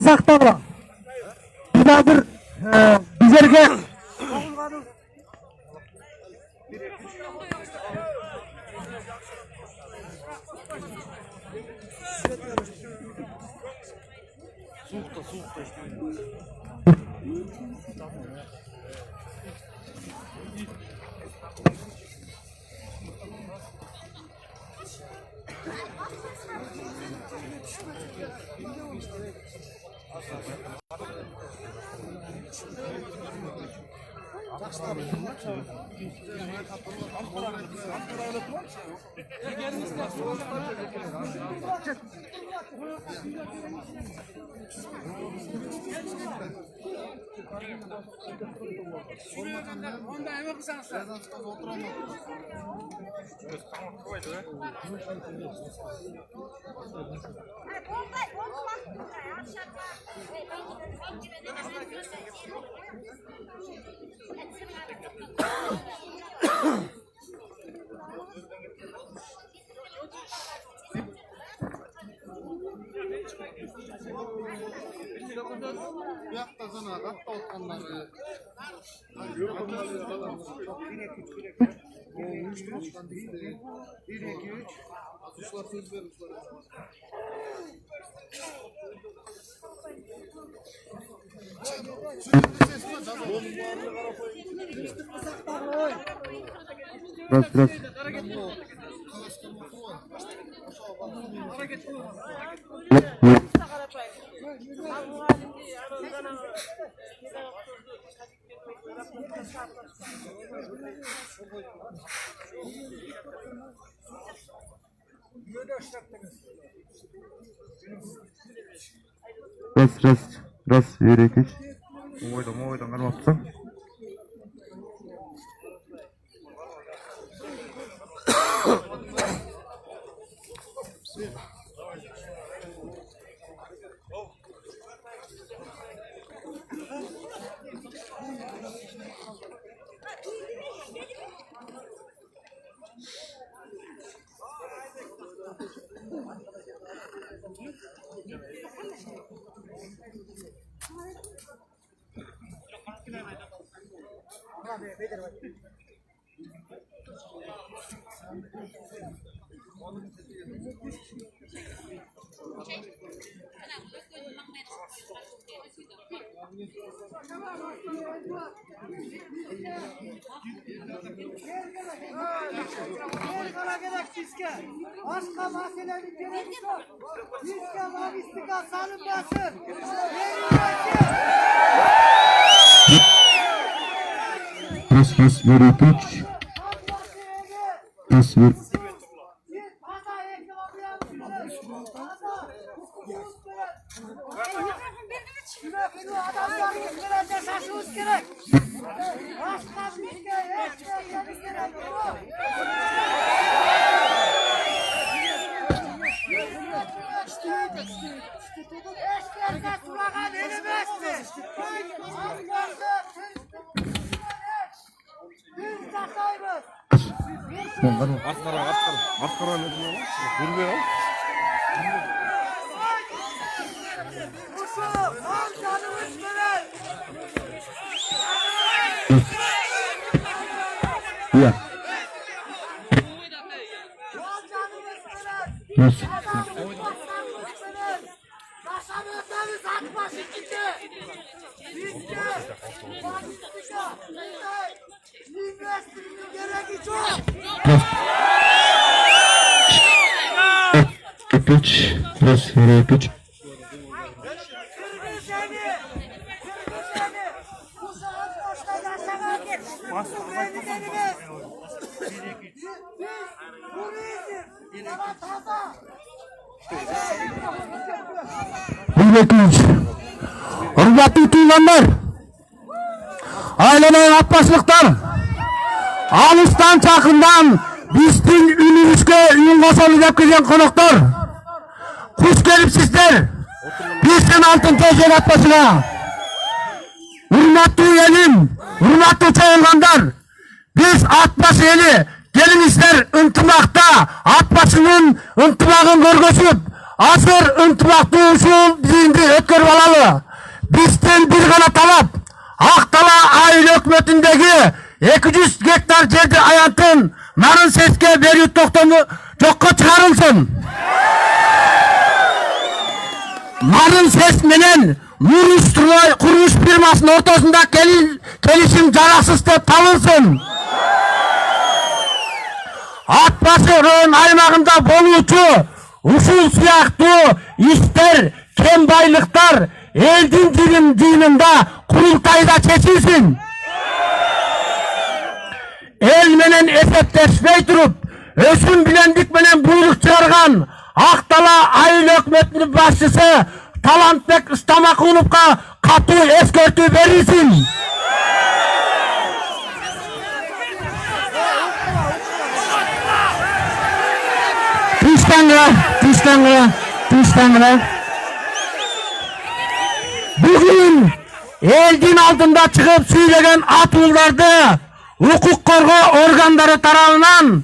сақтауға бір біздерге Biraz. Раз, Ерекеш. Ойдан қармапсың. Başka meselenin gereği yok. Bizge logistika salınmasın. Раз, Ерекеш. Раз, Askara ne diyor? Durmuyor. Ya. Nasıl? Erkeç, biraz Erkeç. Hürmetli tuğlanlar, ailenin atbaşlıklar, alıştan çakından bizden ünümüzge ün kosalı dep kelgen konuklar, kuş gelipsizler, bizden altın teşen atbasına, hürmetli elim, hürmetli çayılganlar, biz atbaşı eli, gelinizler ıntımakta, atbaşının ıntımağın görgösüp, азыр ынтымактуу ушул жыйынды өткөрүп алалы. Биздин бир гана талап, Ак Дала айыл өкмөтүндөгү 200 гектар жерди аянтын Нарын СЭСке берүү токтому жокко чыгарылсын. Нарын СЭС менен Нур-Строй курулуш фирмасынын ортосунда келишим жараксыз деп табылсын. Ат Башы район аймагында болуучу ушул сыяктуу иштер, кем байлыктар элдин жыйынында курултайда чечилсин. Эл менен эсептешпей туруп, өсүм билендик менен буйрук чыгарган Ак Дала айыл өкмөтүнүн башчысы Талантбек Ыстамакуловго катуу эскертүү берилсин. Тыштаңыра. Бүгүн элдин алдында чыгып сүйлөгөн атууларды укук коргоо органдары тарабынан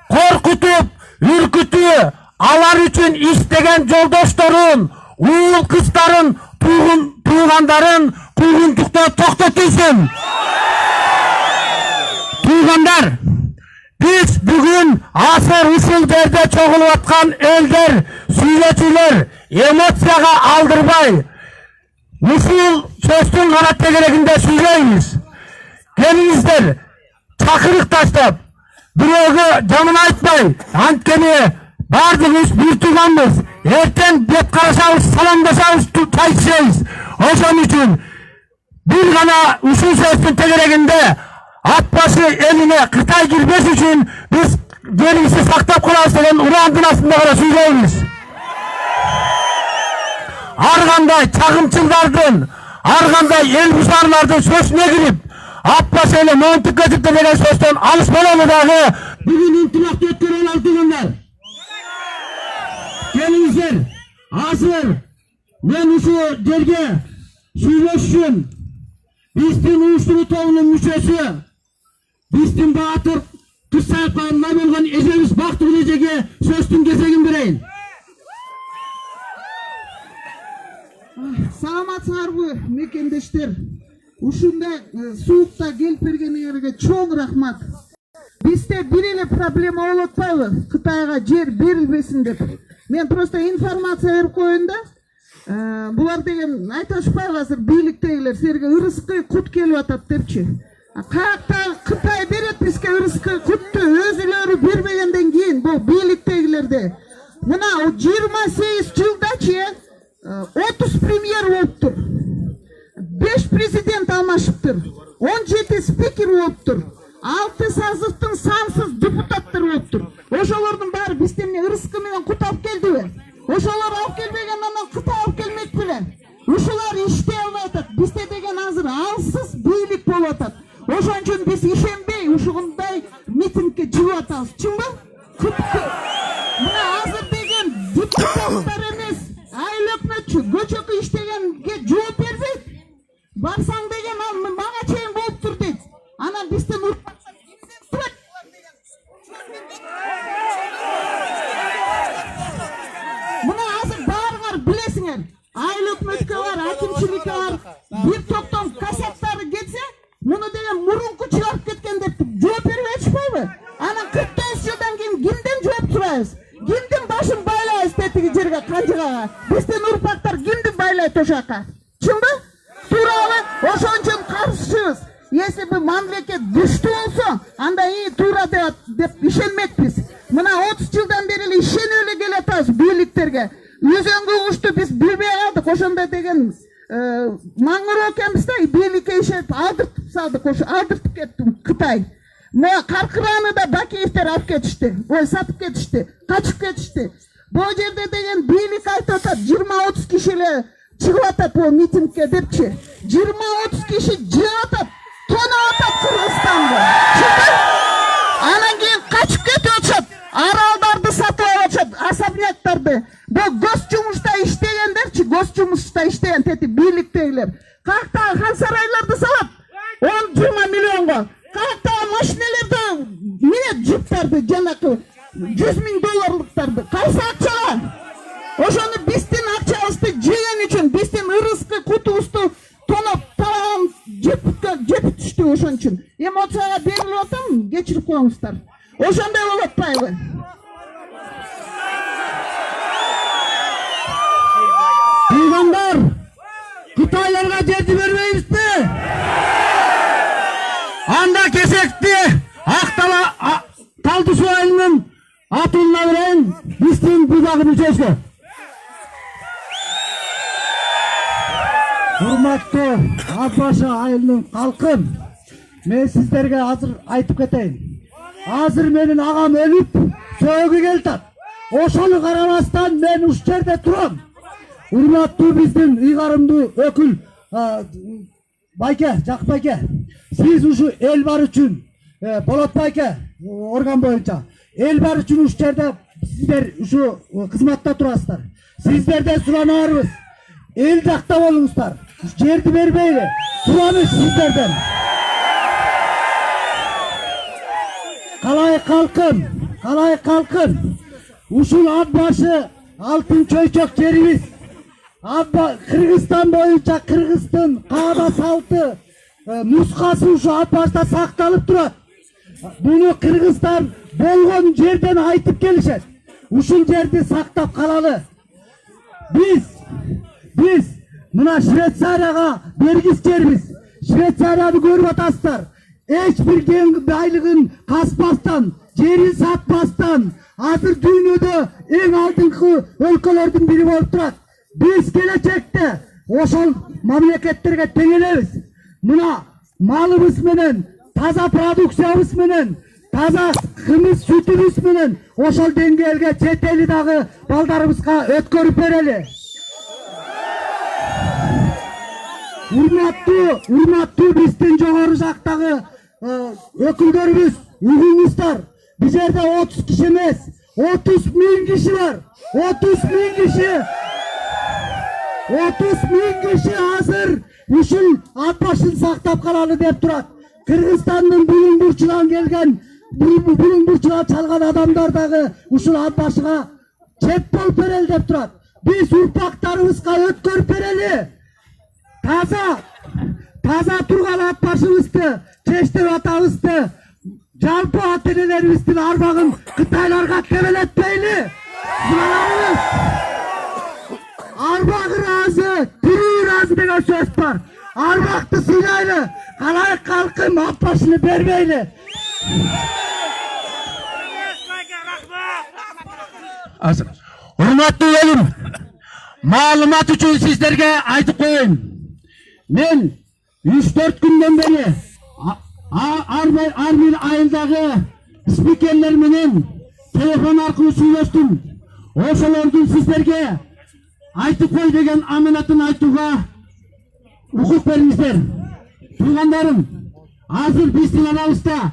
коркутуп, үркүтүү, алар үчүн иштеген жолдошторун, уул кыздарын, туугандарын куугунтуктоо токтотулсун. Туугандар, биз бүгүн азыр ушул жерде чогулуп аткан элдер, сүйлөчүлөр эмоцияга алдырбай, ушул сөздүн гана тегерегинде сүйлөйбүз. Келиңиздер, чакырык таштап, бирөөгө жаман айтпай, анткени бардыгыбыз бир тууганбыз. Эртең бет карашабыз, саламдашабыз, чай ичебиз. Ошон үчүн бир гана ушул сөздүн тегерегинде Ат Башы элине Кытай кирбеш үчүн биз жерибизди сактап калабыз деген ураандын астында гана сүйлөйбүз. Ар кандай чагымчылдардын, ар кандай эл бузарлардын сөзүнө кирип, Ат Башы эле монтип көтүптү деген сөздөн алыс болобу дагы бүгүн ынтымакты өткөрүп алалы дегендер. Келиңиздер, азыр мен ушул жерге сүйлөш үчүн биздин уюштуруу тобунун мүчөсү, биздин баатыр Кырсаевга эмне болгон эжебиз Бактыгул эжеге сөздүн кезегин берейин. Саламатсыңарбы мекендештер? Ушундай суукта келип бергениңерге чоң рахмат. Бизде бир эле проблема болуп атпайбы? Кытайга жер берилбесин деп. Мен просто информация берип коеюн да. Булар деген айтышпайбы азыр бийликтегилер силерге ырыскы кут келип атат депчи. Каякта Кытай берет бизге ырыскы кутту, өзүлөрү бербегенден кийин бул бийликтегилерде. Мына 28 жылдачы 30 премьер болуптур. 5 президент алмашыптыр. 17 спикер болуптур. 6 сазывдын сансыз депутаттар болуптур. Ошолордун баары бизден ырыскы менен кут алып келдиби? Ошолор алып келбеген анан Кытай алып келмек беле? Ушулар иштей албай атат. Бизде деген азыр алсыз бийлик болуп атат. Ошон үчүн биз ишенбей ушундай митингге чыгып атабыз. Чынбы? Мына азыр деген депутаттар эмес, айыл өкмөтчү көчөкү иштегенге жооп бербейт. Барсаң деген ал мага чейин болуптур дейт. Анан бизден мына азыр баарыңар билесиңер, айыл өкмөткө бар, акимчиликке бар, бир токтом касаптары кетсе, муну деген мурунку чыгарып кеткен деп жооп берип атышпайбы? Анан 49 жылдан кийин кимден жооп сурайбыз? Кимдин башын байлайбыз тетиги жерге, канжыгага? Биздин урпактар кимди байлайт ошака? Чынбы? Туурабы? Ошон үчүн каршыбыз. Если бы мамлекет күчтүү болсо, анда туура деп ишенмекпиз. Мына 30 жылдан бери эле ишенип эле келатабыз бийликтерге. Өзөнгө кушту биз билбей калдык. Ошондой деген маңыроо экенбиз да, бийликке ишенип алдыртып салдык, ошо алдыртып кетти Кытай. Мына Каркыраны да Бакиевтер алып кетишти. Ой, сатып кетишти, качып кетишти. Бул жерде деген бийлик айтып атат, 20-30 киши эле чыгып атат бул митингге депчи. 20-30 киши жыгып атат. Тонап атат Кыргызстанды. Анан кийин качып кетип атышат. Аралдарды сатып алып атышат, особняктарды. Бул госжумушта иштегендерчи, госжумушта иштеген тети бийликтегилер. Каяктагы хан сарайларды салат 10-20 миллионго. Каяктагы машиналарды минет джиптарды, жанакы $100 000 кайсы акчага? Ошону биздин акчабызды жеген үчүн, биздин ырыскы кутубузду тоноп талаган жеп түштү ошон үчүн. Эмоцияга берилип атам, кечирип коюңуздар. Ошондой болуп атпайбы? Туугандар, Кытайларга жерди бербейбизби? Анда кесекти Талды суу айылынын атылына берейин, биздин будагы мүчөсү. Урматтуу Ат башы айылынын калкын, мен сиздерге азыр айтып кетейин. Азыр менин агам өлүп, сөөгү келтат. Ошону карабастан мен ушул жерде турам. Урматтуу биздин ыйгарымдуу өкүл Байке, Жак Байке, сиз ушу эл бар үчүн, Болот Байке, орган боюнча, эл бар үчүн ушул жерде сиздер ушу кызматта турасыздар. Сиздерден суранарбыз, эл жакта болуңуздар, жерди бербейли, турабыз сиздерден. Калай калкын, ушул ат башы алтын чөйчөк жерибиз. Кыргызстан боюнча Кыргыздын каада салты нускасы ушу ат башта сакталып турат. Буну кыргыздар болгон жерден айтып келишет. Ушул жерди сактап калалы. Биз мына Швейцарияга бергис жербиз. Швейцарияны көрүп атасыздар. Эч бир байлыгын каспастан, жерин сатпастан, азыр дүйнөдө эң алдыңкы өлкөлөрдүн бири болуп турат. Biz gelecekte ошол мамлекеттерге тең элебиз. Мына малыбыз менен, таза продукциябыз менен, таза кымыз сүтүбүз менен ошол деңгээлге чет эли дагы балдарыбызга өткөрүп берели. Урматтуу биздин жогору жактагы өкүлдөрүбүз, угуңуздар. Бул жерде 30 киши эмес, 30 000 киши бар. 30 000 киши. 30 000 киши азыр ушул ат башын сактап калалы деп турат. Кыргызстандын булуң бурчунан келген, булуң бурчуна чалган адамдар дагы ушул ат башыга чет болуп берели деп турат. Биз урпактарыбызга өткөрүп берели. Таза турган ат башыбызды, чечтеп атабызды, жалпы ата энелерибиздин арбагын Кытайларга тебелетпейли. Арбагы разы, тирүү разы деген сөз бар. Арбакты сыйлайлы, калай калкын ат башыны бербейли. Урматтуу элим, маалымат үчүн сиздерге айтып коеюн. Мен 3-4 күндөн бери ар бир айылдагы спикерлер менен телефон аркылуу сүйлөштүм. Ошолордун сиздерге айтып кой деген аманатын айтууга укук бериңиздер. Туугандарым, азыр биздин арабызда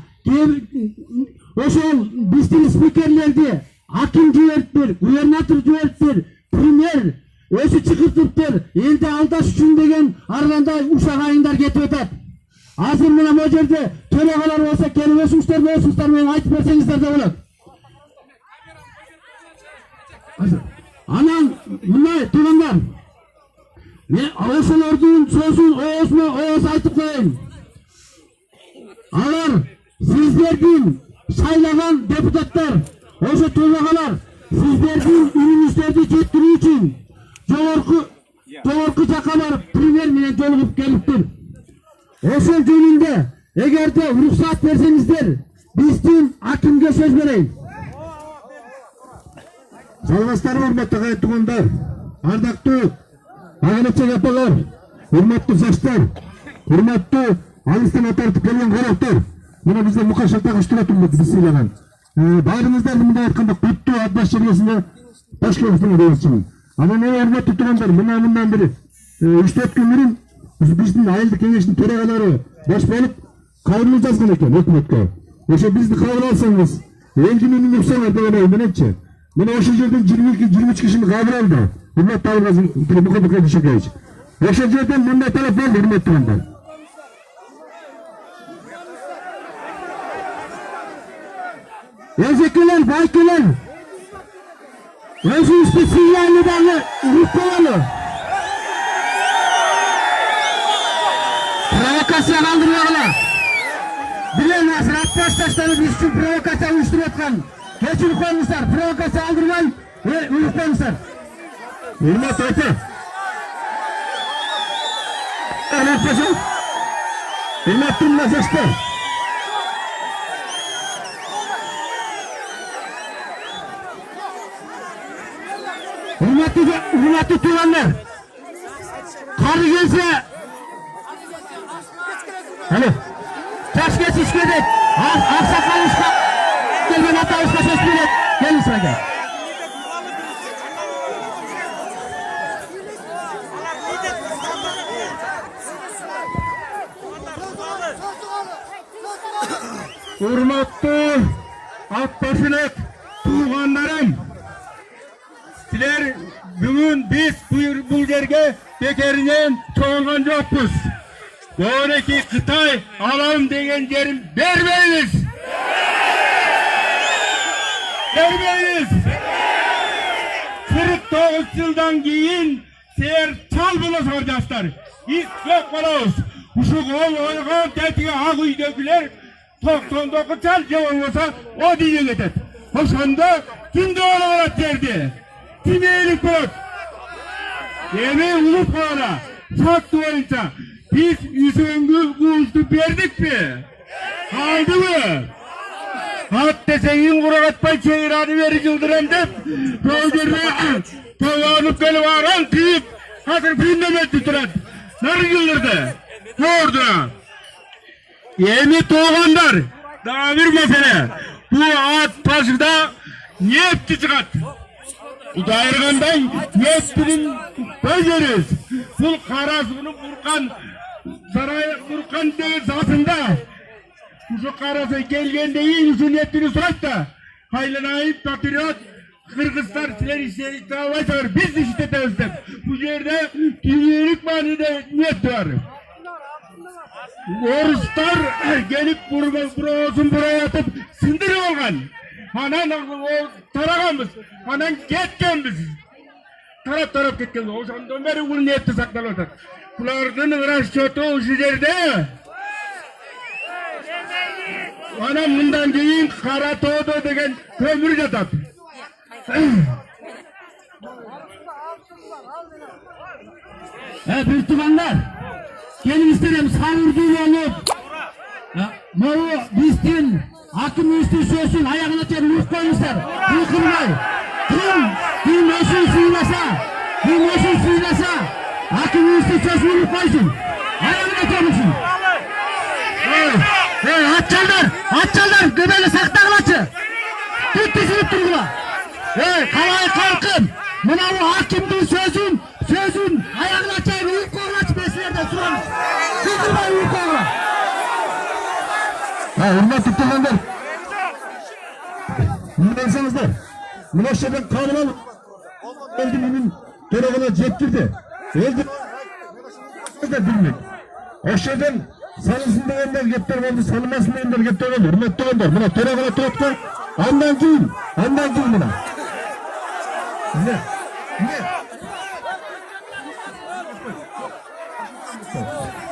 ошол биздин спикерлерди аким жибериптир, губернатор жибериптир, премьер өзү чакыртыптыр, элди алдаш үчүн деген аргандай ушак айыңдар кетип атат. Азыр мына бул жерде төрагалар болсо келип болсуңуздар менен айтып берсеңиздер да болот. Анан мындай туугандар, мен ошолордун сөзүн ооз айтып коеюн. Алар сиздердин шайлаган депутаттар, ошо төрагалар сиздердин үнүңүздөрдү жеткирүү үчүн жогорку жакка барып премьер менен жолугуп келиптир. Ошол жөнүндө эгерде уруксат берсеңиздер, биздин акимге сөз берейин. Саламатсыздарбы, урматтуу туугандар, ардактуу ага-эне апалар, урматтуу жаштар, урматтуу алыстан атартып келген коноктор. Мына бизде Мукашевдеги иштиротумду биз сыйлаган. Баарыңыздарды мындай айтканда куттуу ат баш жергесинде баш келиптир дейсизмин. Анан урматтуу туугандар, мындан бери 3-4 күн мурун биздин айылдык кеңештин төрагалары баш болуп кайрылуу жазган экен өкмөткө. Ошо бизди кабыл алсаңыз, элдин үнүн уксаңар деген ой мененчи. Мына ошол жерден 22-23 кишини кабыл алды. Урматтуу Алгазин Мухаммед Шекеевич. Ошол жерден мындай талап болду, урматтуу туугандар. Эжекелер, байкелер, Özünüzü sinyalini bağlı, unutmayalım. Provokasyon kaldırmayalım. Bilemez, arkadaşlarımız için provokasyon uyuşturuyorlar. Geçin koymuşlar, provokasyon aldırmayın ve uyuşturmuşlar. Hürmet öte. Hürmet öte. Hürmet dinmez işte. Hürmetli tuğanlar. Karı gelse. Hani. Taş geç işledik. Aksakal usta. Gelin hatta usta ses bile. Gelin sıra gel. Hürmetli Akbaşınak tuğanlarım. Sizler bugün biz bu yerge bekerinen çoğalgan yokuz. Sonraki Kıtay alalım degen yerim vermeyiniz. Vermeyiniz. 49 yıldan keyin seher çal bunu soracaklar. Hiç yok kalavuz. Uşuk oygan tetiğe ağ uydakiler 99 çal olmasa o diye getir. Hoşanda kimde olarak derdi? Kim iyilik bırak? Yemeği unutmayana. Şart duvarınca biz yüzüngü kuğuştu verdik mi? Kaldı mı? Hatta senin kurakatpay çeyranı veri yıldırım deyip Köyderine tavanıp beni varan tüyüp hazır filmlemek tuturan. Narı yıldırdı? Ne oldu? Yemi doğanlar. Daha bir mesele. Bu at taşıda niyetli çıkart. Udayırgandan niyetinin bözeriz. Ful karasını vurkan saray vurkan değil zatında. Kuşu karası gelgende iyi yüzü niyetini sorat da. Haylanayip patriot Kırgızlar siler işleri davayı çağır. Biz de işte tezdim. Bu yerde dünyalik manide niyet var. Oruslar gelip buraya atıp sindir olgan. Hanan taragamız. Hanan ketkenmiz. Taraf ketkenmiz. O şandan beri bunu niyette saklanırlar. Bunlardan rasyotu o yerde. Hanan bundan keyin kara toğdu degen kömür yatat. Büyük tutanlar. Gelin istedim savurduğu olup. Mavu bizden hakim üstü söylesin ayağına çevirip yük koymuşlar. Yıkılmay. Kim eşin suylasa hakim üstü söylesin yük koysun. Ayağına çevirsin. Atçallar göbeğine saktan açı. Tut düşünüp durgula. Kalay kalkın. Buna bu hakimdir sözün ayağına çevirip yük koyulaç beslerde suramış. Yıkılmay yük koyula. Hürmet tutulanlar. Bunu versenizler. Münasebet kanunal öldürmenin görevine ceptirdi. Öldü. Bilmek. O şeyden sanılsın diyenler gepter oldu, sanılmasın diyenler gepter oldu. Hürmet tutulanlar. Buna görevine tuttu. Andan giyin buna. Ne?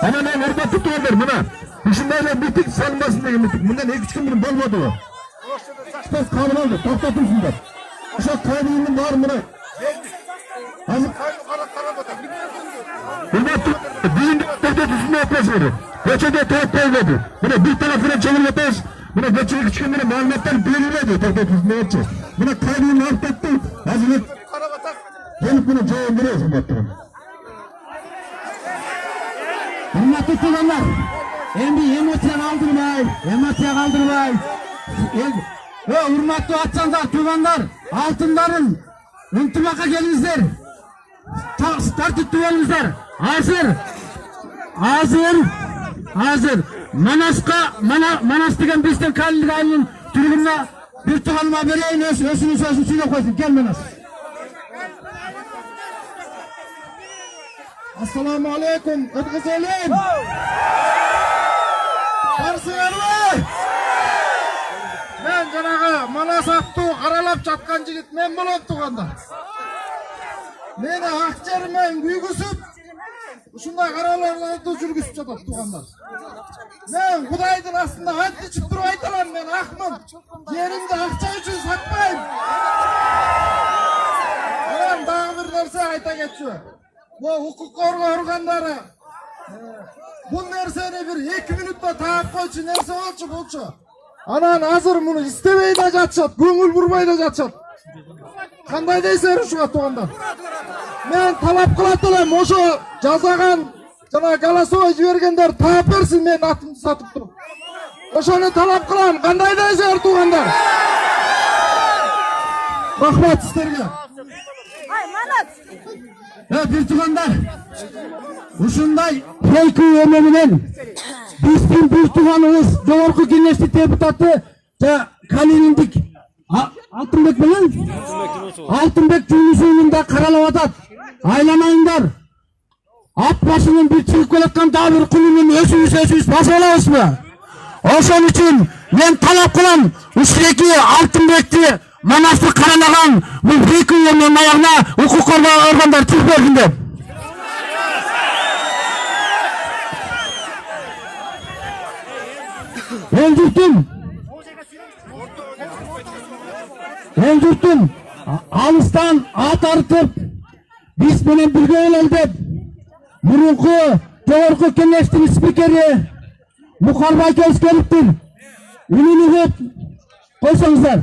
Ama ben hürmet tutulanlar buna. Düşünmeyle bitik sanmasın diye bitik. Bundan 2-3 gün bunu bulmadı o. Çok kanun aldı. Toplatın şundan. Uşak kaynının var mı? Hazır. Bizim de düşünme yapması verir. Geçede tuhaf koymadı. Buna bir tarafına çevirmez. Buna geçede 2 gün malumatlar verilmedi. Toplat düşünme yapacağız. Buna kaynını arttırdı. Hazır. Gelip bunu cevap veriyorsun baktığım. Hürmet tutulanlar. Emosiyon kaldırmay. Hürmetli atsanlar, tuğanlar, altınların ıntımaka gelinizler. Tartıp tuğanızlar. Hazır. Manas degen bizden kallilik ayının türümüne bir tuğanıma vereyim, özünü suyla koysun. Gel Manas. Assalamu alaikum, Kıtkızelim. Varsınlar mı? Ben жанагы Манас аттуу каралап жаткан жигит мен болом туугандар. Мени ак жеримен күйгүзүп, ушундай караларды жүргүзүп жатат туугандар. Мен Кудайдын астында ант ичип туруп айталам, мен акмын. Жеримди акча үчүн сатпайм. Анан дагы бир нерсе айта кетчү. Бул укук коргоо органдары бул нерсени бир 2 минутта таап койчу нерсе болчу. Анан азыр муну истебей да жатышат, көңүл бурбай да жатышат. Кандай дейсиңер ушуга туугандар? Мен талап кылат элем, ошо жазаган жана голосовой жибергендер таап берсин, мен атымды сатып туруп. Ошону талап кылам. Кандай дейсиңер туугандар? Рахмат сиздерге. Bir tuğanlar, ушундай фейк эме менен биздин бир туганыбыз жогорку кеңештин депутаты Калининдик Алтынбек менен Алтынбек Жунусовунда каралып атат. Айламайыңдар. Ат башынан бир чыгып келаткан дагы бир кулунун өзүбүз басып алабызбы? Ошон үчүн мен талап кылам, ушундагы Алтынбекти Манасты каралаган бул фейк эменин аягына укук коргоо органдары чыгып берсин деп. El jurtum alыстан ат артып биз менен бирге элел деп мурунку жогорку кеңештин спикери Мухарбай келип келиптир. Үнүн угуп койсоңуздар.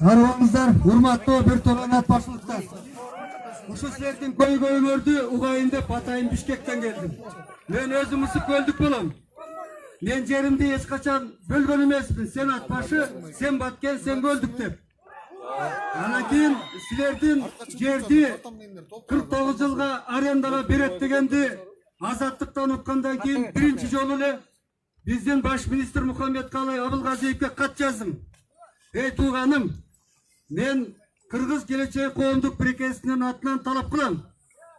Арваңыздар, урматтуу бир толон ат башчылыктар. Ушу силердин көйгөйүңөрдү угайын деп атайын Бишкектен келдим. Мен өзүм ысып көлдүк болом. Мен жеримди эч качан бөлгөн эмесмин. Сен ат башы, сен баткен, сен көлдүк деп. Анан кийин силердин жерди 49 жылга арендага берет дегенди азаттыктан уккандан кийин биринчи жолу эле биздин баш министр Мухаммедкалый Абылгазиевке кат жаздым. Эй тууганым, мен Кыргыз Келечек коомдук бирикесинин атынан талап кылам.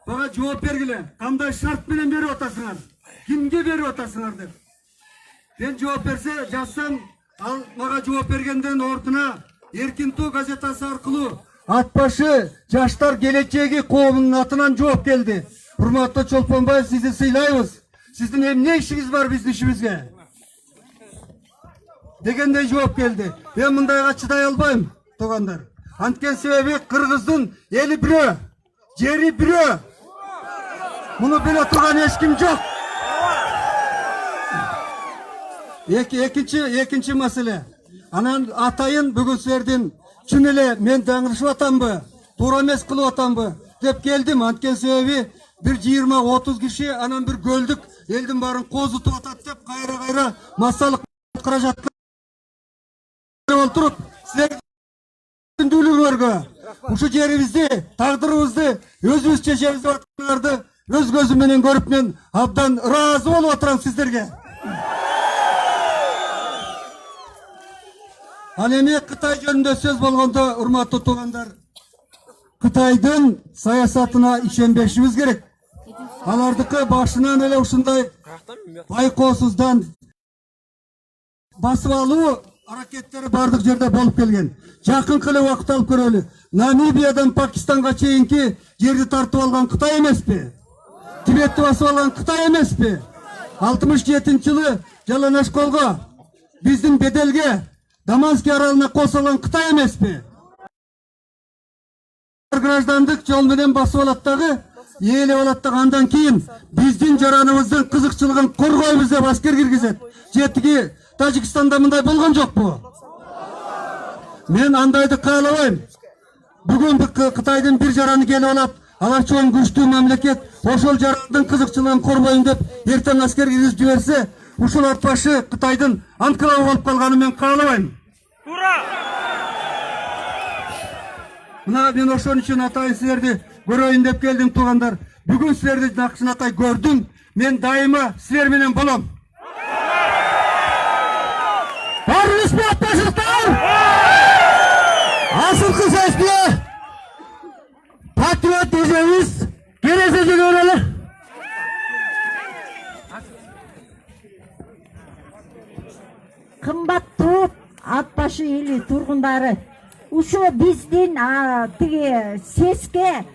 Буга жооп бергиле. Кандай шарт менен берип атасыңар? Кимге берип атасыңар деп. Мен жооп берсе жазсам, ал мага жооп бергенден ордуна Эркин Тоо газетасы аркылуу ат башы Жаштар Келечеги коомунун атынан жооп келди. Урматтуу Чолпонбаев, сизди сыйлайбыз. Сиздин эмне ишиңиз бар биздин ишибизге? Дегендей жооп келди. Мен мындайга чыдай албайм, туугандар. Анткен себеби Кыргыздын эли бирөө, жери бирөө. Муну биле турган эч ким жок. Экинчи маселе. Анан атайын бүгүн силердин чын эле мен даңгырышып атамбы, туура эмес кылып атамбы деп келдим. Анткен себеби бир 20-30 киши анан бир көлдүк элдин баарын козутуп атат деп кайра массалык каражатты олтуруп силердин дүүлүгүңөргө ушу жерибизди, тагдырыбызды өзүбүз чечебиз деп атканыңарды өз көзүм менен көрүп мен абдан ыраазы болуп отурам сиздерге. Ал эми Кытай жөнүндө сөз болгондо, урматтуу туугандар, Кытайдын саясатына ишенбешибиз керек. Алардыкы башынан эле ушундай байкоосуздан басып алуу аракеттери бардык жерде болуп келген. Жакынкы эле убакыт алып көрөлү. Намибиядан Пакистанга чейинки жерди тартып алган Кытай эмеспи? Тибетти басып алган Кытай эмеспи? 67-жылы Жалаңаш колго биздин беделге Даманский аралына косулган Кытай эмеспи? Граждандык жол менен басып алат дагы, ээлеп алат дагы, андан кийин биздин жараныбыздын кызыкчылыгын коргойбуз деп аскер киргизет. Жетиги Тажикстанда мындай болгон жокпу? Мен андайды каалабайм. Бүгүн Кытайдын бир жараны келип алат, алар чоң күчтүү мамлекет, ошол жарандын кызыкчылыгын коргойм деп эртең аскер киргизип жиберсе, ушул ат башы Кытайдын анклавы болуп калганын мен каалабайм. Туура! Мына мен ошон үчүн атайын силерди көрөйүн деп келдим, туугандар. Бүгүн силерди жакшы атай көрдүм. Мен дайыма силер менен болом. Barınız mı atlaşıklar? Asıl kısaslı patriot diyeceğimiz gelecek göre эли тургундары ушу биздин тиги СЭСке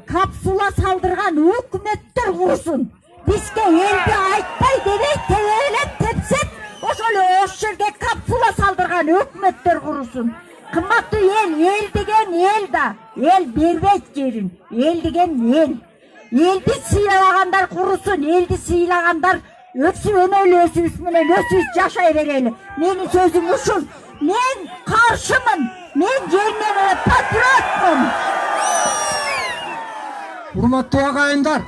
капсула салдырган өкмөттөр курсун. Бизге элди айтпай дебей тебелеп тепсек, ошол ош жерге капсула салдырган өкмөттөр курсун. Кымбаттуу эл деген эл да, эл бербейт жерин. Эл деген эл. Элди сыйлагандар курусун, элди сыйлагандар өксүп өнөөлүү өсүбүз менен өсүбүз жашай берели. Менин сөзүм ушул. Мен каршымын. Мен жерине патриотмун. Урматтуу агайындар,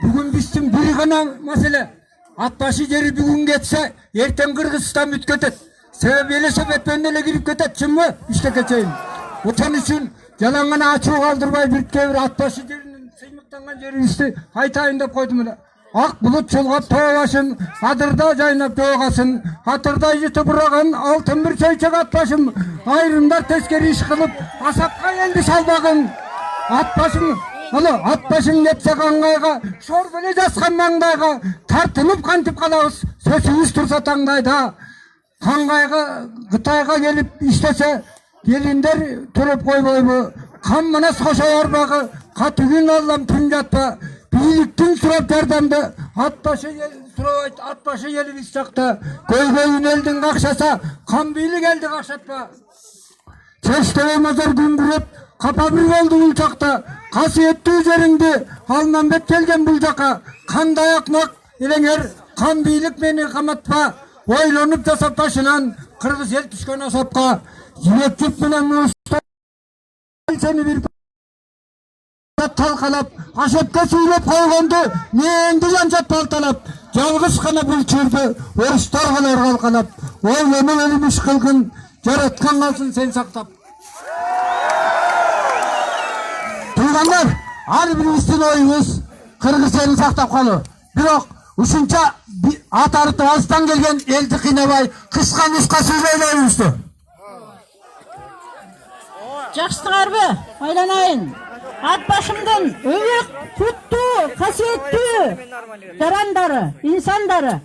бүгүн биздин бир гана маселе. Ат башы жери бүгүн кетсе, эртең Кыргызстан бүт кетет. Себеби эле эле кирип кетет, чынбы? Иштекке чейин. Ошон үчүн жалаң гана ачуу калтырбай бирке-бир ат башы жеринин сыймыктанган жерибизди айтайын деп койдум эле. Ак булут чолгап тоо башын, адырда жайнап жоогасın, атырдай жытып ураган алтын бир чөйчөк ат башым, айрымдар тескери иш кылып, асапка элди салбагын. Ат башым, ат башың кетсе каңгайга, шор беле жаскан маңдайга, тартынып кантип калабыз, сөзүбүз турса таңдайда. Каңгайга, Кытайга келип иштесе, келиндер туруп койбойбу, кам манас кошо арбагы, катыгын аллам түн жатпа, бийликтин сурап жардамды, ат башы сурабайт, ат башы элибиз жакта, көйгөйүн элдин какшаса, кам бийлик элди какшатпа. Чечтебей мазар күңгүрөп, капа бир болду бул чакта, касиеттүү жериңди Алмамбет келген бул жака, кандай акмак элеңер, кам бийлик мени каматпа, ойлонуп жасап ташынан, кыргыз эл түшкөн асапка, жибек жуп менен сени бир талкалап, ашепке сүйлөп койгонду, меңди жанчат балталап, жалгыз гана бул чырды, орустар калар калкалап, ойлонуп элибиш кылгын, жараткан калсын сен сактап. Туугандар, ар бирибиздин оюбуз кыргыз элин сактап калуу. Бирок ушунча ат арытып алыстан келген элди кыйнабай, кыска нуска сүйлөй элебизди. Жакшысыңарбы? Айланайын. Ат башымдын өйөк, куттуу, касиеттүү жарандары, инсандары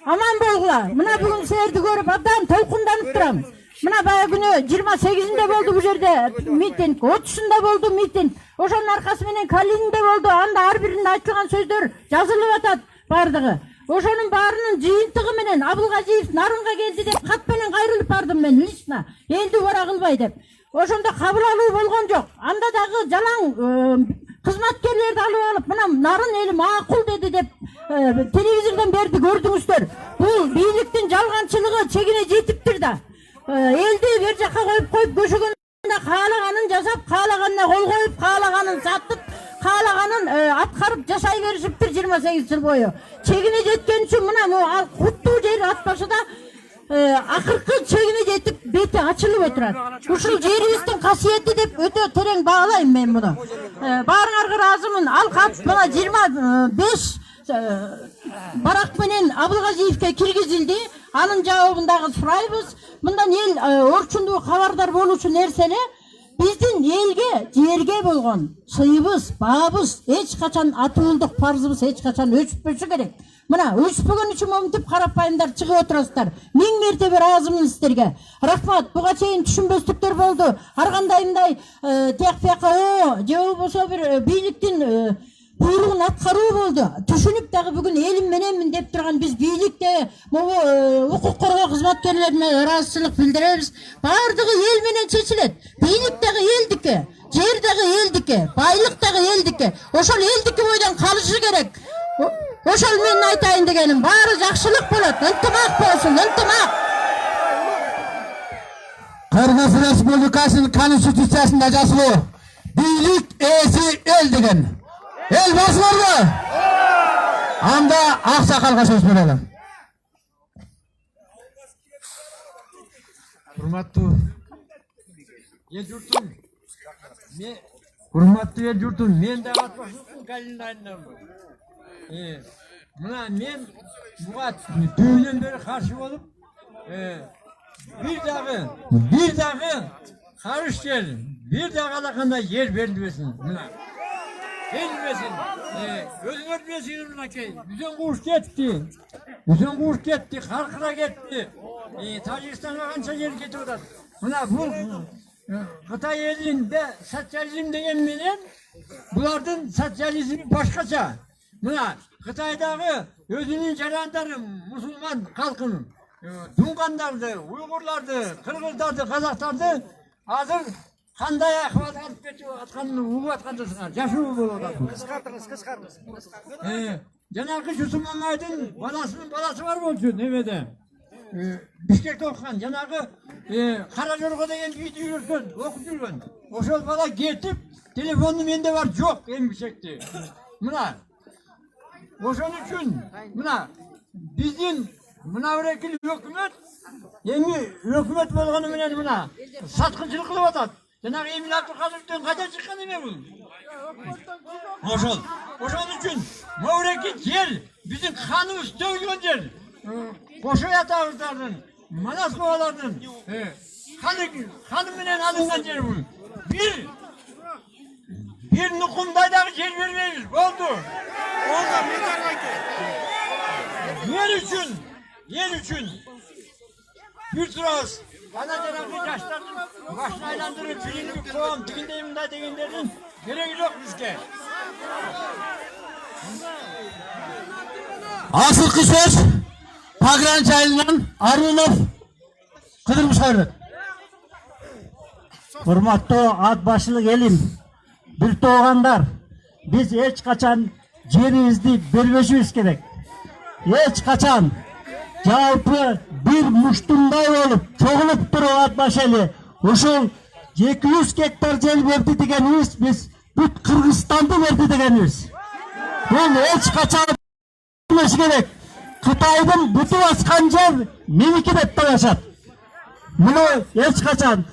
аман болгула. Мына бүгүн силерди көрүп абдан толкунданып турам. Мына бая күнү 28-inde болду бу жерде митинг, 30-ында болду митинг. Ошонун аркасы менен Калининде болду. Анда ар биринде айтылган сөздөр жазылып атат бардыгы. Ошонун баарынын жыйынтыгы менен Абылгазиев Нарынга келди деп кат менен кайрылып бардым мен лично. Элди бара кылбай деп. Ошондо кабыл алуу болгон жок. Анда дагы жалаң кызматкерлерди алып алып, мына Нарын эли макул деди деп телевизордон берди көрдүңүздөр. Бул бийликтин жалганчылыгы чегине жетиптир да. Элди бер жака коюп көшөгөндө каалаганын жасап, каалаганына кол коюп, каалаганын сатып, каалаганын аткарып жашай беришиптир 28 жыл бою. Чегине жеткен үчүн мына куттуу жер ат башыда акыркы чегине жетип бети ачылып отурат. Ушул жерибиздин касиети деп өтө терең баалайм мен муну. Баарыңарга ыраазымын. Ал кат мына 25 барак менен Абылгазиевке киргизилди. Анын жабабын дагы сурайбыз. Мындан эл орчундуу кабардар болуучу нерселе биздин элге, жерге болгон сыйыбыз, баабыз эч качан атуулдук парзыбыз эч качан өчпөшү керек. Мына өчпөгөн үчүн моминтип карапайымдар чыгып отурасыздар. 1000 мертебе ыраазымын сиздерге. Рахмат. Буга чейин түшүнбөстүктөр болду. Ар кандайындай тияк-пияка же болбосо бир бийликтин буйругун аткаруу болду. Түшүнүп дагы бүгүн элим мененмин деп турган биз бийликте, укук коргоо кызматкерлерине ыраазычылык билдиребиз. Баардыгы эл менен чечилет. Бийлик дагы элдики, жер дагы элдики, байлык дагы элдики. Ошол элдики бойдон калышы керек. Ошол менин айтайын дегеним, баары жакшылык болот, ынтымак болсун, ынтымак. Кыргыз Республикасынын Конституциясында жазылуу. Бийлик ээси эл деген. Эл басыларбы? Анда аксакалга сөз берелим. Урматтуу эл журтум, урматтуу эл журтум, мен дагы ат башынын Калинайынданмын. Мына мен буга түбүнөн бери каршы болуп, бир дагы карыш жер, бир дагы алакандай жер берилбесин. Мына берилбесин. Өзүңөр билесиңер мынакей. Үзөн кууш кетти, каркыра кетти. Тажикстанга канча жер кетип атат. Mına bu Xitay elinde sosyalizm degen menen bulardan sosyalizmi başkaça. Mına Xitaydağı özünün jarandары musulman halkının Dungandardı, Uygurlardı, Kırgızlardı, Kazaklardı hazır qanday ahvat alып ketip atkanını uğup atkandasыңар, жашоо болуп атат. Кыскартыңыз. Жанагы Жусуп Мамайдын баласынын баласы бар болчу немеде. Бишкекте окуган жанагы Кара Жорго деген үйдө жүргөн, окуп жүргөн. Ошол бала кетип, телефону менде бар, жок эмгичекти. Мына ошон үчүн мына биздин мына өрекил өкмөт эми өкмөт болгону менен мына саткынчылык кылып атат. Жанагы Эмин Абдыкадыровдон кайда чыккан эме бул? Ошон үчүн Мавреки жер биздин каныбыз төгүлгөн жер. Кошой атабыздардын, Манас бабалардын каны менен алынган жер бул. Bir nukumdaydağı yer vermeyiz. Oldu. Yer için. Bir turağız. Bana canım yaşlarının başını aylandırıp filini koyalım. Digindeyim da diginlerin gereği yok bizge. Asılkı söz Pagran çayından Arunov Kıdırmış Hayret. Hurmatlı ad başılık elim, bir toğanlar, biz hiç kaçan yerimizni bermешибиз керек. Hiç kaçan жалпы bir muştunday olup, çoğulup turup ad başeli. Uşul 200 hektar жер berdi degenimiz, biz büt Kırgızstan'da berdi degenimiz. Бұл hiç kaçan bermешi керек. Kıtay'dın bütü baskan yer meniki деп yaşat. Bunu hiç kaçan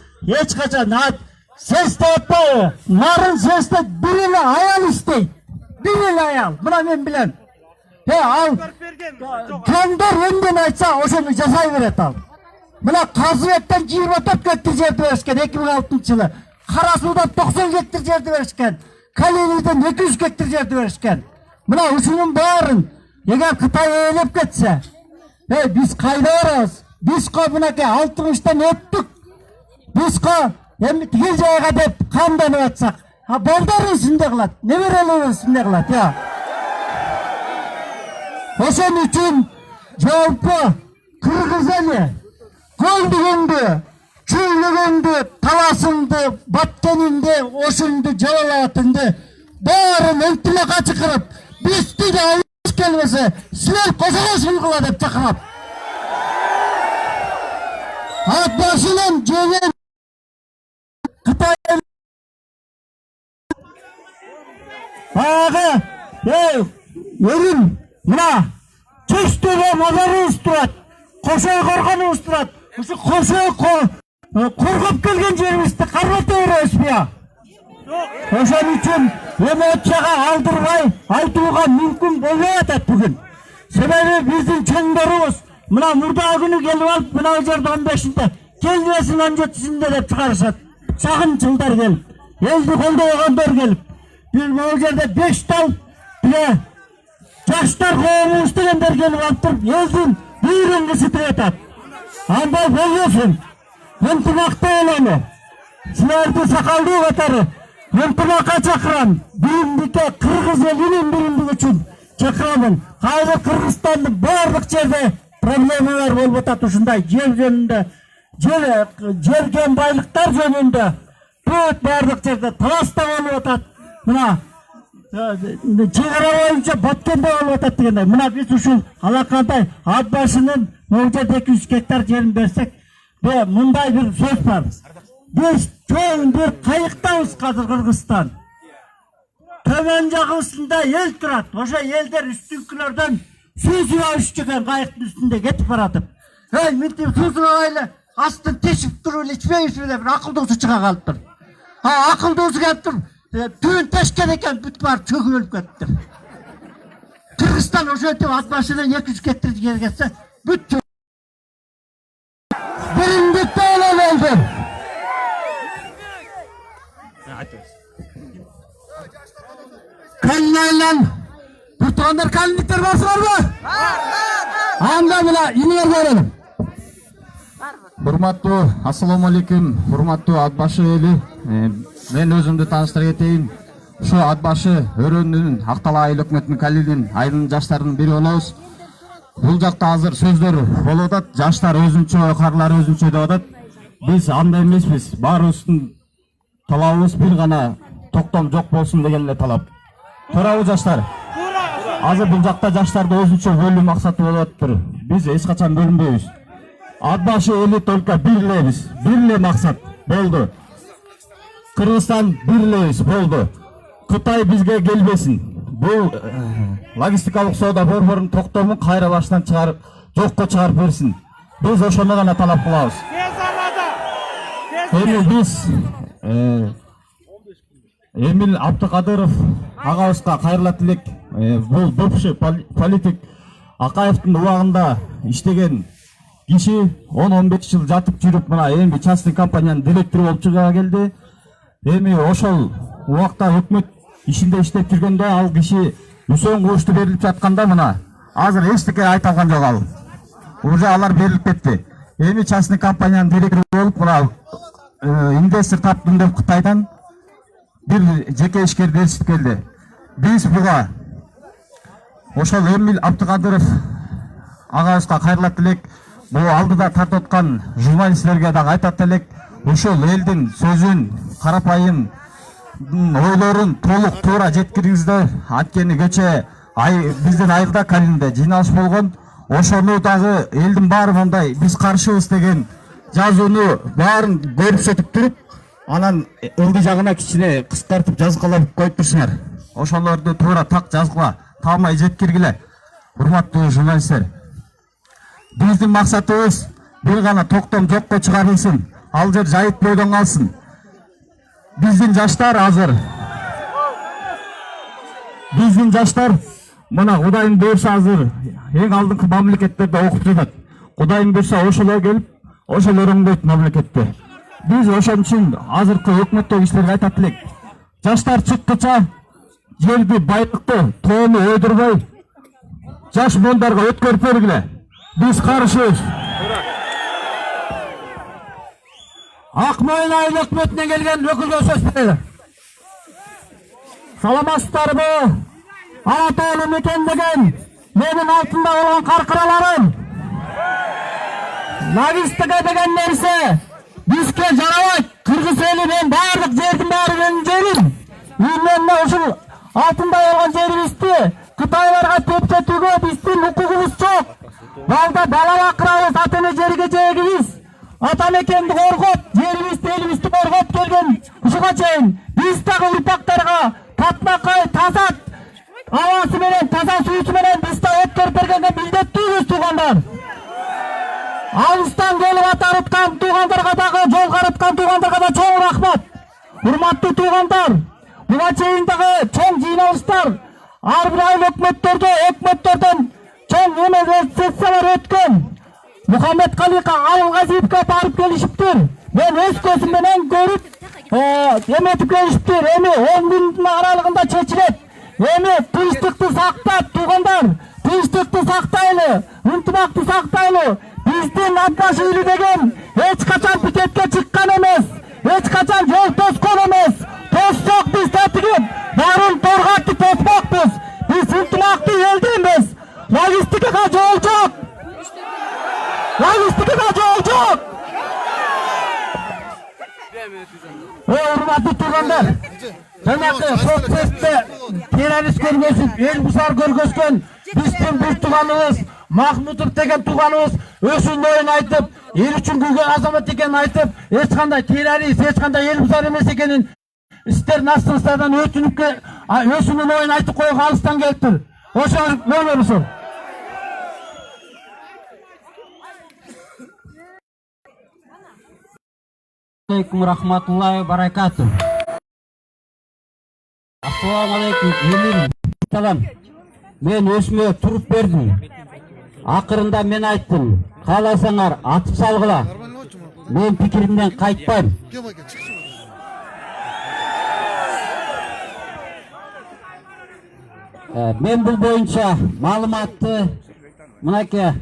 ses de yapmayı, narın ses de birini ayal isteyip, birini ayal, buna ben bilen. Al, gönder önden aytsa, oşunu jasay beret al. Buna Kazıbek'ten 24 hektar жерди berişken, 2006 yılı. Karasu'dan 90 hektar жерди berişken, Kaleli'den 200 hektar жерди berişken. Buna uşunun bağırın, eğer Kıtay eğilip getse, biz kayda varız, biz buna 60'tan öttük. Biz hem tigil жайга деп камданып атсак, балдары үстүндө кылат, неберелери үстүндө кылат, ya. Ошон үчүн жалпы Кыргыз эли Көлдүгүңдү, Чүйлүгүңдү, Таласыңды, Баткенинди, Ошунду, Жалалабатыңды баарын ынтымакка чакырып, бизди да алып келбесе, силер кошолосуң кыла деп чакырат. Ат башынан жеген Kıtay Ağa Ölüm Mına Çeştöbe mazarı usturat Koşoy korkanı usturat Koşoy korkup gelgen jerimizdi karbat öğrenmiş ya. Oşan üçün emotçaga aldırmay aytууга mümkün bolmay atat bugün. Sebebi bizdin çöngörübüz mına murda günü gelip alıp mına жерде 15'inde kelmesin 17'sinde dep çıkarışat. Sağınçılдар gelip, eldi koldayanlar gelip, bir bu yerde 5 tal bile yaşlar kovumuz degenler gelip alıp eldin büyürün kısıtı etat. Anda boyuyorsun, ıntımakta olanı, silerdi sakaldığı katarı, ıntımakka çakıran, birindike Kırgız elinin birindik üçün çakıramın. Hayır Kırgızstan'ın barlık yerde problemalar bolup atat uşunday, yer jönünde. Жерген байлыктар жөнүндө бүт бардык жерде таласта болуп атат. Мына чегара боюнча Баткенде болуп атат дегендей. Мына биз ушул алакандай ат башынын могу жерде 200 гектар жерин берсек, мындай бир сөз бар. Биз чоң бир кайыктабыз азыр Кыргызстан. Төмөн жагыбызда эл турат. Ошо элдер үстүнкүлөрдөн суу сууган экен кайыктын үстүндө кетип баратып. Мынтип суу суугайлы Astın teşip duruyla içmeyiz bile bir akıldozu çıka kalıptır. Akıldozu geliptir. Tüyün teşken eken büt var çökü ölüp gettir. Kırgızstan o şöyle at başından 200 getirdi geri geçse büt çökü. Birincikte olan oldu. Kalınayla bir toğanlar kalınlıklar varsa var mı? Var. Anda bile iniyor verelim. Урматтуу, ассаламу алейкум, урматтуу ат башы эли. Мен өзүмдү тааныштыра кетейин. Ушу ат башы өрөөнүн Актала айыл өкмөтүнүн калилин айылдын жаштарынын бири болобуз. Бул жакта азыр сөздөр болуп атат, жаштар өзүнчө, карлар өзүнчө деп атат. Биз андай эмеспиз. Баарыбыздын талабыбыз бир гана токтом жок болсун деген эле талап. Туурабы жаштар? Азыр бул жакта жаштарды өзүнчө бөлүү максаты болуп атыптыр. Биз эч качан бөлүнбөйбүз. Ат башы эли только бир элебиз. Бир эле максат болду. Кыргызстан бир элебиз болду. Кытай бизге келбесин. Бул логистикалык соода борборунун токтомун кайра баштан чыгарып, жокко чыгарып берсин. Биз ошону гана талап кылабыз. Эми биз Эмил Абдыкадыров агабызга кайрылат элек. Бул бывший политик Акаевдин убагында иштеген киши 10-15 жыл жатып жүрүп, мына эми частный компаниянын директору болуп чыга келди. Эми ошол убакта өкмөт ишинде иштеп жүргөндө ал киши үсөн куушту берилип жатканда мына азыр эчтеке айта алган жок ал. Уже алар берилип кетти. Эми частный компаниянын директору болуп, мына инвестор таптым деп Кытайдан бир жеке ишкерди ээрчитип келди. Биз буга ошол Эмил Абдыкадыров агабызга кайрылат элек. Бул алдыда тартып аткан журналисттерге дагы айтат элек. Ошол элдин сөзүн, карапайым ойлорун толук туура жеткиргизди. Анткени кече биздин айылда Калинде жыйналыш болгон. Ошону дагы элдин баары мындай биз каршыбыз деген жазууну баарын көрсөтүп туруп, анан ылдый жагына кичине кыскартып жазгалап коюп турсуңар. Ошолорду туура так жазгыла, таамай жеткиргиле. Урматтуу журналисттер, биздин максатыбыз бир гана токтом жокко чыгарылсын. Ал жер жайыт бойдон калсын. Биздин жаштар азыр мына Кудайым буйрса азыр эң алдыңкы мамлекеттерде окуп жатат. Кудайым буйрса ошолор келип, ошолор оңдойт мамлекетте. Биз ошон үчүн азыркы өкмөттөгү кишилерге айтат элек. Жаштар чыккыча жерди, байлыкты, тоону ойдурбой, жаш буундарга өткөрүп бергиле. Биз каршыбыз. Ак Мойын айыл өкмөтүнө келген өкүлгө сөз берели. Саламатсыздарбы? Ана тоолу мекендеген менин алтында болгон каркыраларым. Логистика деген нерсе бизге жарабайт. Кыргыз эли мен баардык жердин баары менин жерим. Мен ушул алтында болгон жерибизди Кытайларга тептетүүгө биздин укугубуз жок. Балда бала бакырабыз, ата эне жерге жегибиз. Ата мекенди коргоп, жерибизди, элибизди коргоп келген ушуга чейин биз дагы урпактарга татмакай, таза абасы менен, таза суусу менен биз да өткөрүп бергенге милдеттүүбүз, туугандар. Алыстан келип атарыткан туугандарга дагы, жол карыткан туугандарга да чоң рахмат. Урматтуу туугандар, буга чейин дагы чоң жыйналыштар, ар бир айыл өкмөттөрдөн чоң сессиялар өткөн. Мухаммед Калика Алгазиевке барып келишиптир. Мен өз көзүм менен көрүп, эметип келишиптир. Эми 10 күндүн аралыгында чечилет. Эми тынчтыкты сактап, туугандар, тынчтыкты сактайлы, ынтымакты сактайлы. Биздин ат башы эли деген эч качан пикетке чыккан эмес, эч качан жол тоскон эмес. Тоссок биз татигип, баарын торгатып тоспокпуз. Биз ынтымакты элденбиз. Логистикага жол жок. Логистикага жол жок. Урматтуу туугандар, жанагы соцсетте террорист көргөзүп, эл бусар көргөзгөн биздин бир тууганыбыз Махмутов деген тууганыбыз өзүнүн оюн айтып, эл үчүн күйгөн азамат экенин айтып, эч кандай террорист, эч кандай эл бусар эмес экенин сиздердин астыңыздардан өтүнүп өзүнүн оюн айтып койгон алыстан келиптир. Ошо көрүңүздөр. Алейкум рахматуллахи баракату. Ассаламу алейкум. Элим салам. Мен өзүмө туруп бердим. Акырында мен айттым, кааласаңар атып салгыла. Мен пикиримден кайтпайм. Мен бул боюнча маалыматты мынакей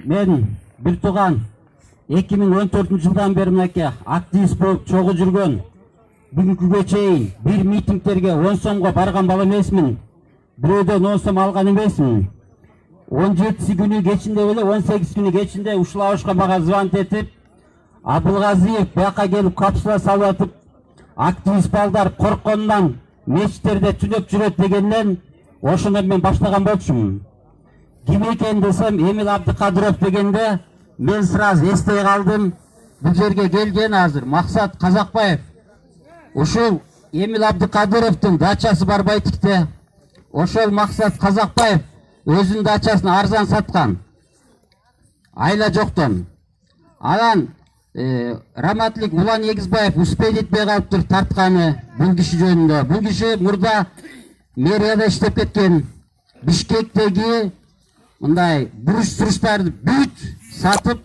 мен бир тууган 2014 жылдан бeri мынакей активист болуп чогуу жүргөн, бүгүнкүгө чейин бир митингтерге 10 сомго барган бала эмесмин. Бирөөдөн 10 сом алган эмесмин. 17 күнү кечинде эле 18 күнү кечинде ушул абышка мага звонок этип, Абылгазиев бияка келип капсула салып атып, активист балдар коркконунан мечиттерде түнөп жүрөт дегенден ошондон мен баштаган болчумун. Ким экен десем, Эмил Абдыкадыров дегенде мен сразу эстей калдым. Бул жерге келген азыр Максат Казакбаев. Ушул Эмил Абдыкадыровдун дачасы бар Байтикте. Ошол Максат Казакбаев өзүнүн дачасын арзан саткан. Айла жоктон. Анан Раматлик Улан Егизбаев успей жетпей калыптыр тартканы бул киши жөнүндө. Бул киши мурда мэрияда иштеп кеткен. Бишкектеги мындай буруш-суруштарды бүт сатып,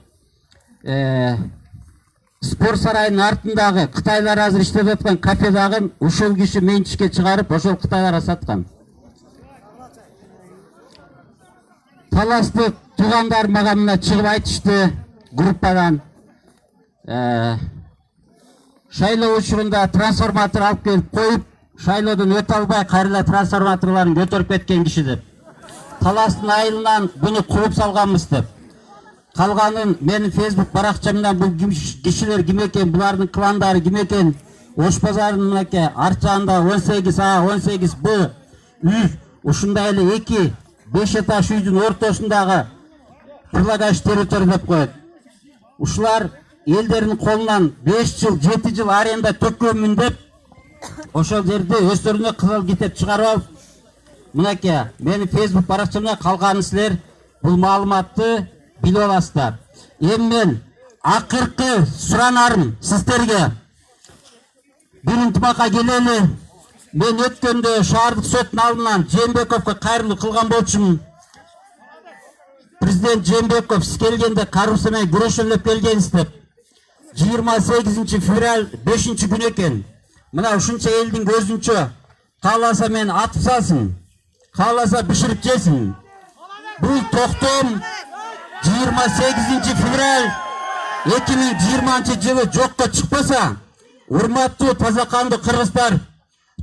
спорт сарайынын артындагы Кытайлар азыр иштеп аткан кафедагы ушул киши менчикке чыгарып, ошол Кытайларга саткан. Таластык туугандар мага мына чыгып айтышты группадан. Шайлоо учурунда трансформатор алып келип коюп, шайлоодон өтө албай кайра трансформаторларын көтөрүп кеткен киши деп. Таластын айылынан буну кууп салганбыз деп. Калганын менин Facebook баракчамдан бул кишилер ким экен, булардын кландары ким экен, Ош базарынын мынакей арчаанда 18А, 18Б үй, ушундай эле 2-5 этаж үйдүн ортосундагы прилагающий территория деп коет. Ушулар элдердин колунан 5 жыл, 7 жыл аренда төккөнмүн деп, ошол жерде өздөрүнө кызыл китеп чыгарып алып, мынакей менин Facebook баракчамда калганын силер бул маалыматты билип аласыздар. Эми мен акыркы суранарым сиздерге. Бир интимакка келели. Мен өткөндө шаардык соттун алдынан Жээнбековго кайрылуу кылган болчумун. Президент Жээнбеков сиз келгенде коррупция менен күрөшөлүп деп келгенсиз деп. 28 февраль 5 күн экен. Мына ушунча элдин көзүнчө кааласа мен атып салсын, кааласа биширип жесин. Бул токтом 28 февраль 2020 жылы жокко чыкпаса, урматтуу тазакандуу кыргыздар,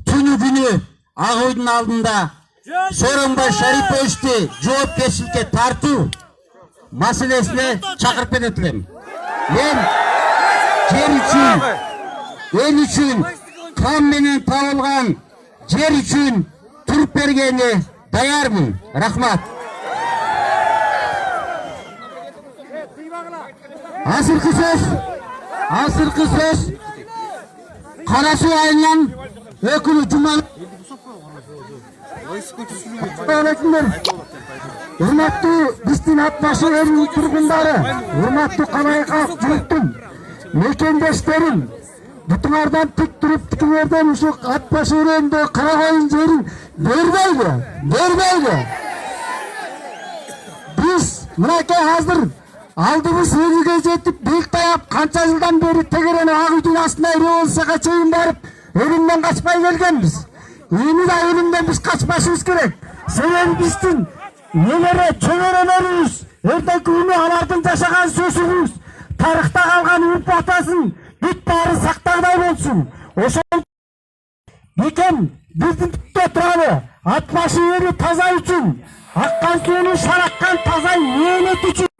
түнү күнү Ак үйдүн алдында Сооронбай Шариповичти жоопкерчиликке тартуу маселесине чакырып кетет элем. Мен жер үчүн, эл үчүн, кан менен табылган жер үчүн туруп бергени даярмын. Рахмат. Азыркы сөз Кара Суу айылынан өкүлү Жуман. Урматтуу биздин ат башы элдин тургундары, урматтуу калай калк журттун мекендештерим, бутуңардан тик туруп тикиңерден ушул ат башы өрөөндө кара коюн жерин бербейби. Биз мынакей азыр алдыбыз элге жетип бек таяп, канча жылдан бери тегерени Ак үйдүн астына революцияга чейин барып, өлүмдөн качпай келгенбиз. Эми да өлүмдөн биз качпашыбыз керек. Себеби биздин нелере чөбөрөлөрүбүз, эртеңки күнү алардын жашаган сөзүбүз, тарыхта калган уруп атасын бүт баары сактагандай болсун. Ошол бекем биздикте туралы ат башы ери таза үчүн, аккан сууну шараккан таза мээнет үчүн